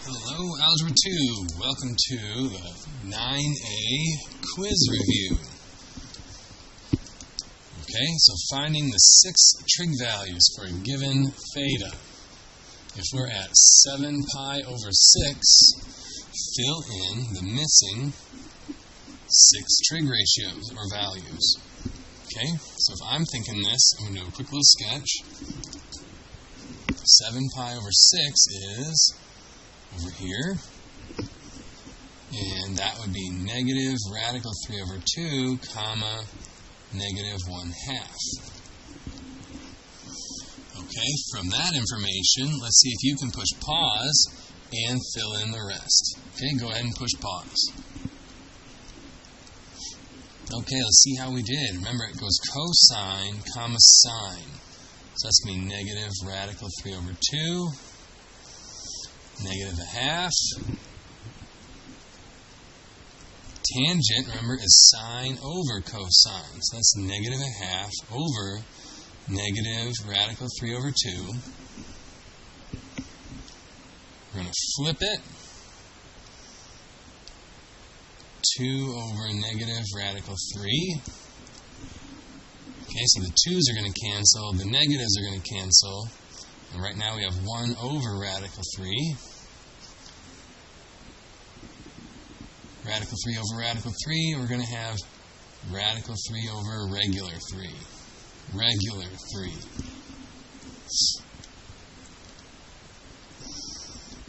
Hello, Algebra 2. Welcome to the 9A quiz review. Okay, so finding the 6 trig values for a given theta. If we're at 7 pi over 6, fill in the missing 6 trig ratios or values. Okay, so if I'm thinking this, I'm going to do a quick little sketch. 7 pi over 6 is over here, and that would be negative radical 3 over 2, comma, negative 1/2. Okay, from that information, let's see if you can push pause and fill in the rest. Okay, go ahead and push pause. Okay, let's see how we did. Remember, it goes cosine, comma, sine. So that's going to be negative radical 3 over 2, negative 1/2. Tangent, remember, is sine over cosine. So that's negative 1/2 over negative radical 3 over 2. We're going to flip it. 2 over negative radical 3. Okay, so the 2's are going to cancel, the negatives are going to cancel. And right now we have 1 over radical 3. Radical 3 over radical 3, we're going to have radical 3 over regular 3. Regular 3.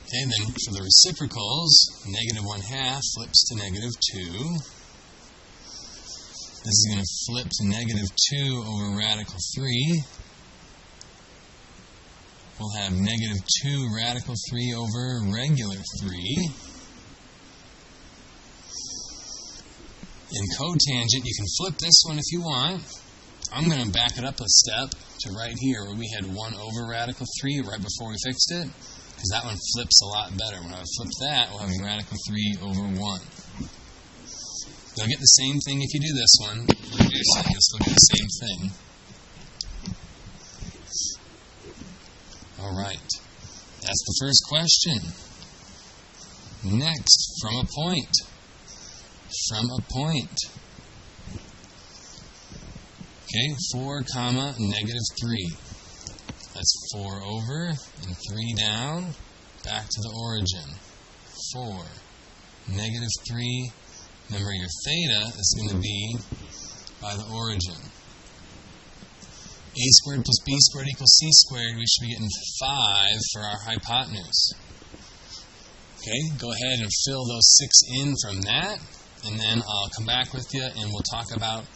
Okay, then for the reciprocals, negative 1/2 flips to negative 2. This is going to flip to negative 2 over radical 3. We'll have negative 2 radical 3 over regular 3. In cotangent, you can flip this one if you want. I'm going to back it up a step to right here where we had 1 over radical 3 right before we fixed it, because that one flips a lot better. When I flip that, we'll have radical 3 over 1. You'll get the same thing if you do this one. You'll still get the same thing. Alright, that's the first question. Next, from a point. From a point. Okay, 4 comma negative 3. That's 4 over and 3 down, back to the origin. 4, negative 3. Remember, your theta is going to be by the origin. A squared plus b squared equals c squared. We should be getting 5 for our hypotenuse. Okay, go ahead and fill those 6 in from that, and then I'll come back with you and we'll talk about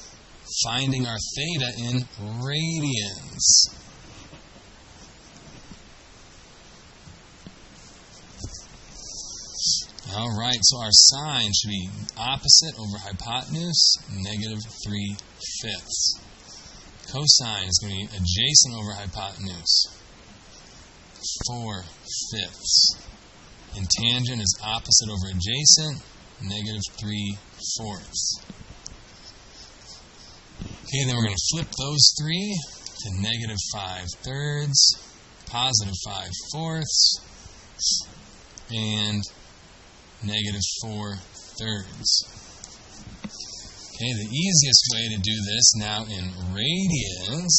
finding our theta in radians. Alright, so our sine should be opposite over hypotenuse, negative 3/5. Cosine is going to be adjacent over hypotenuse, 4/5. And tangent is opposite over adjacent, negative 3/4. Okay, then we're going to flip those 3 to negative 5/3, positive 5/4, and negative 4/3. Okay, the easiest way to do this now in radians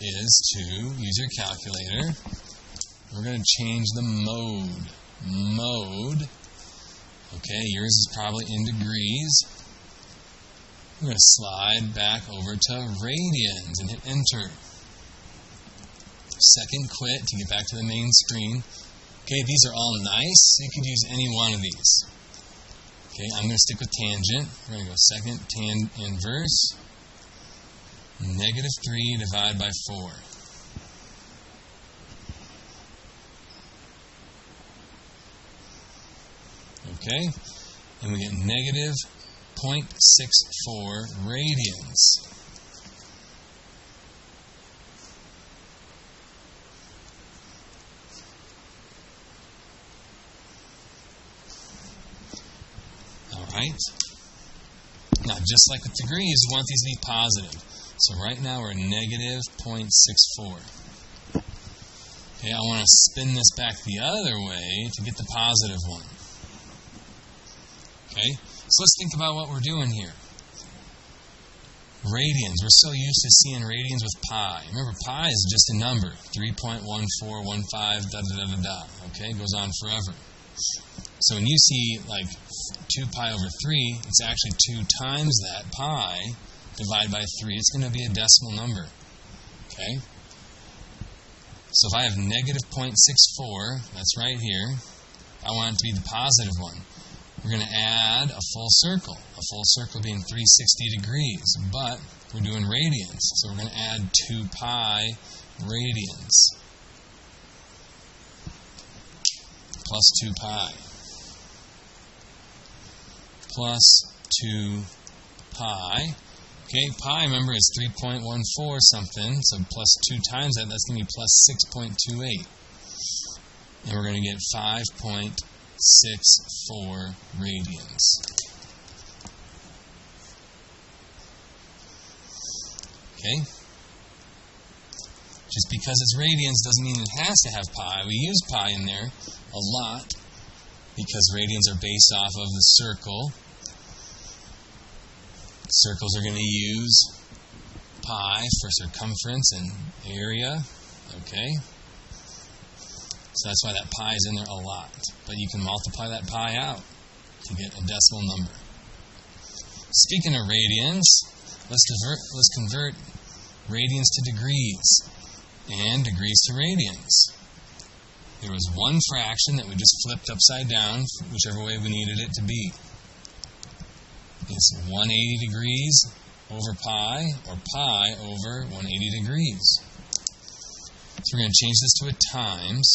is to use your calculator. We're going to change the mode. Mode. Okay, yours is probably in degrees. We're going to slide back over to radians and hit enter. Second quit to get back to the main screen. Okay, these are all nice. You could use any one of these. Okay, I'm going to stick with tangent. We're going to go second tan inverse. Negative 3 divided by 4. Okay, and we get negative 0.64 radians. Alright, now just like with degrees, we want these to be positive. So right now we're negative 0.64. Okay, I want to spin this back the other way to get the positive one. Okay, so let's think about what we're doing here. Radians. We're so used to seeing radians with pi. Remember, pi is just a number. 3.1415, da-da-da-da-da. Okay, it goes on forever. So when you see like 2 pi over 3, it's actually 2 times that pi divided by 3. It's going to be a decimal number. Okay? So if I have negative 0.64, that's right here, I want it to be the positive one. We're going to add a full circle being 360 degrees, but we're doing radians, so we're going to add 2 pi radians plus 2 pi plus 2 pi. Okay, pi, remember, is 3.14 something, so plus 2 times that, that's going to be plus 6.28. And we're going to get 5.64 radians. Okay? Just because it's radians doesn't mean it has to have pi. We use pi in there a lot because radians are based off of the circle. Circles are going to use pi for circumference and area. Okay? So that's why that pi is in there a lot. But you can multiply that pi out to get a decimal number. Speaking of radians, let's convert radians to degrees and degrees to radians. There was one fraction that we just flipped upside down, whichever way we needed it to be. It's 180 degrees over pi, or pi over 180 degrees. So we're going to change this to a times.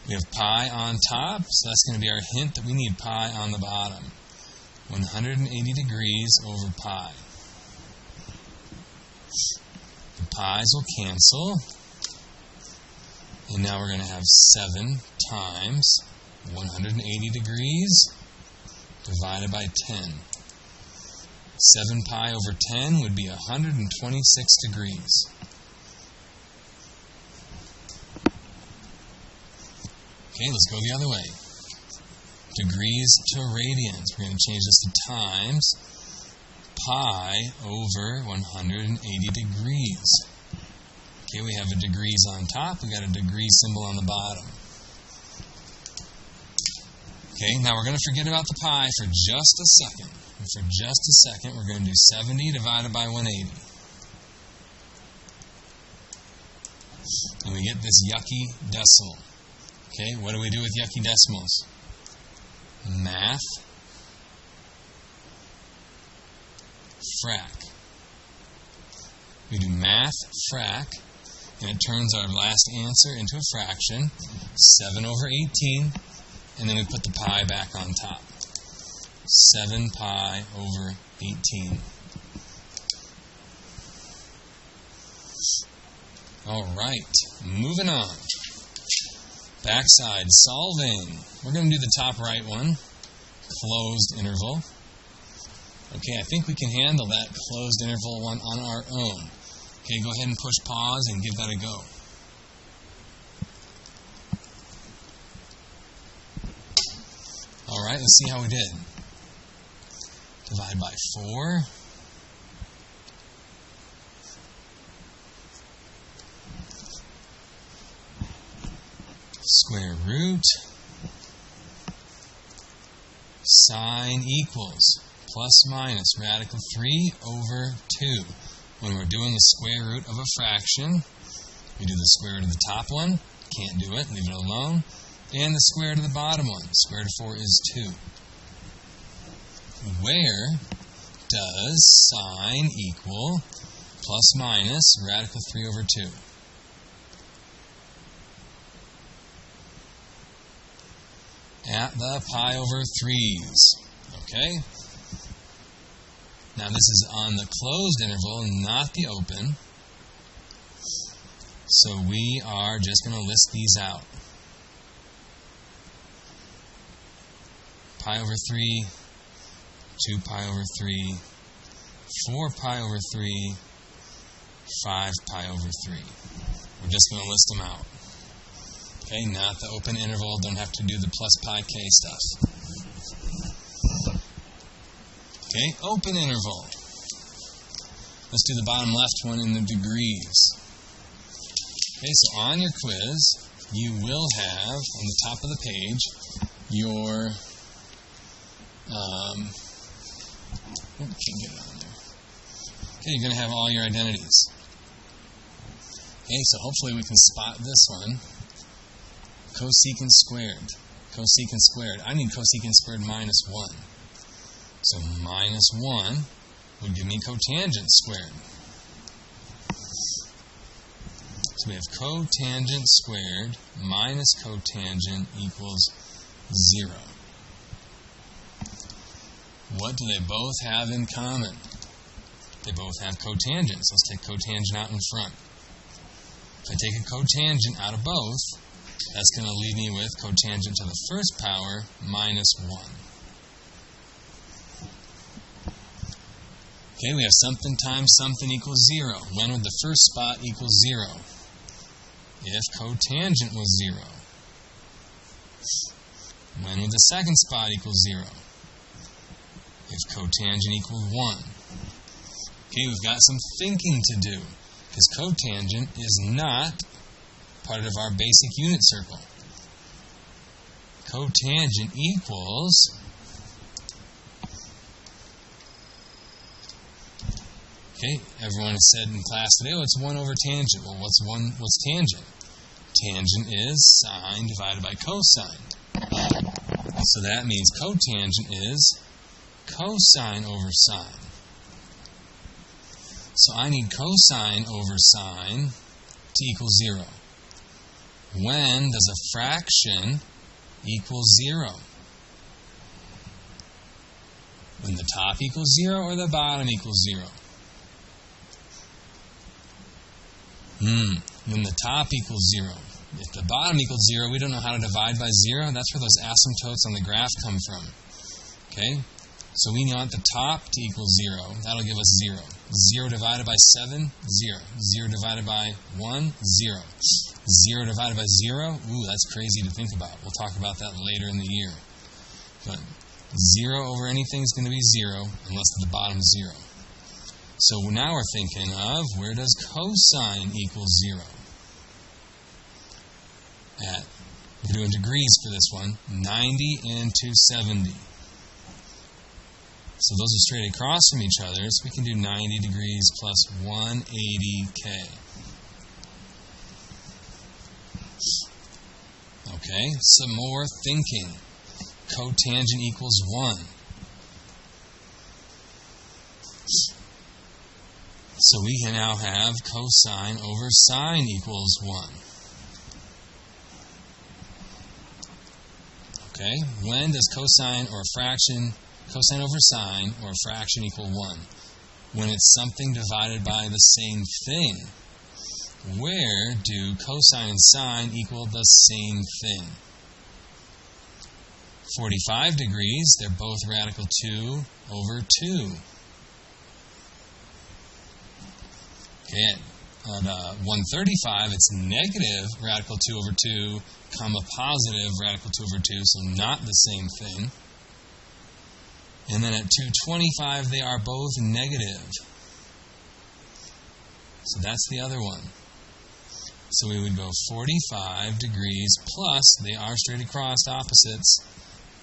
We have pi on top, so that's going to be our hint that we need pi on the bottom. 180 degrees over pi. The pi's will cancel. And now we're going to have 7 times 180 degrees divided by 10. 7 pi over 10 would be 126 degrees. Okay, let's go the other way. Degrees to radians. We're going to change this to times pi over 180 degrees. Okay, we have a degrees on top. We got a degree symbol on the bottom. Okay, now we're going to forget about the pi for just a second. And for just a second, we're going to do 70 divided by 180. And we get this yucky decimal. Okay, what do we do with yucky decimals? Math, frac. We do math, frac, and it turns our last answer into a fraction, 7 over 18, and then we put the pi back on top. 7 pi over 18. All right, moving on. Backside solving. We're going to do the top right one, closed interval. Okay, I think we can handle that closed interval one on our own. Okay, go ahead and push pause and give that a go. All right, let's see how we did. Divide by 4. Square root, sine equals, plus minus radical 3 over 2. When we're doing the square root of a fraction, we do the square root of the top one, can't do it, leave it alone, and the square root of the bottom one, square root of 4 is 2. Where does sine equal plus minus radical 3 over 2? At the pi over 3's. Okay? Now this is on the closed interval, not the open. So we are just going to list these out. Pi over 3, 2 pi over 3, 4 pi over 3, 5 pi over 3. We're just going to list them out. Okay, not the open interval, don't have to do the plus pi k stuff. Okay, open interval. Let's do the bottom left one in the degrees. Okay, so on your quiz, you will have, on the top of the page, your, can't get it on there. Okay, you're going to have all your identities. Okay, so hopefully we can spot this one. Cosecant squared. Cosecant squared. I need cosecant squared minus 1. So minus 1 would give me cotangent squared. So we have cotangent squared minus cotangent equals 0. What do they both have in common? They both have cotangents. Let's take cotangent out in front. If I take a cotangent out of both, that's going to leave me with cotangent to the first power minus 1. Okay, we have something times something equals 0. When would the first spot equal 0? If cotangent was 0. When would the second spot equal 0? If cotangent equaled 1. Okay, we've got some thinking to do, because cotangent is not part of our basic unit circle. Cotangent equals, okay, everyone has said in class today, oh, it's 1 over tangent. Well, what's tangent? Tangent is sine divided by cosine. So that means cotangent is cosine over sine. So I need cosine over sine to equal 0. When does a fraction equal 0? When the top equals 0 or the bottom equals 0? When the top equals 0. If the bottom equals 0, we don't know how to divide by 0. That's where those asymptotes on the graph come from. Okay? So we want the top to equal 0. That'll give us 0. 0 divided by 7, 0. 0 divided by 1, 0. 0 divided by 0, ooh, that's crazy to think about. We'll talk about that later in the year. But 0 over anything is going to be 0 unless the bottom is 0. So now we're thinking of, where does cosine equal 0? We're doing degrees for this one, 90 and 270. So those are straight across from each other, so we can do 90 degrees plus 180k. Okay, some more thinking. Cotangent equals 1. So we can now have cosine over sine equals 1. Okay, when does cosine or a fraction, cosine over sine or a fraction equal 1? When it's something divided by the same thing. Where do cosine and sine equal the same thing? 45 degrees, they're both radical 2 over 2. Okay, at 135, it's negative radical 2 over 2, comma positive radical 2 over 2, so not the same thing. And then at 225, they are both negative. So that's the other one. So we would go 45 degrees plus, they are straight across opposites,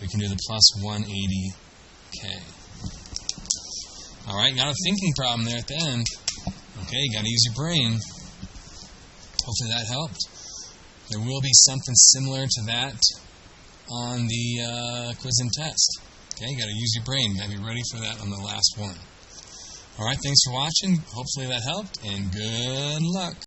we can do the plus 180k. Alright, got a thinking problem there at the end. Okay, you got to use your brain. Hopefully that helped. There will be something similar to that on the quiz and test. Okay, you got to use your brain. You got to be ready for that on the last one. Alright, thanks for watching. Hopefully that helped, and good luck.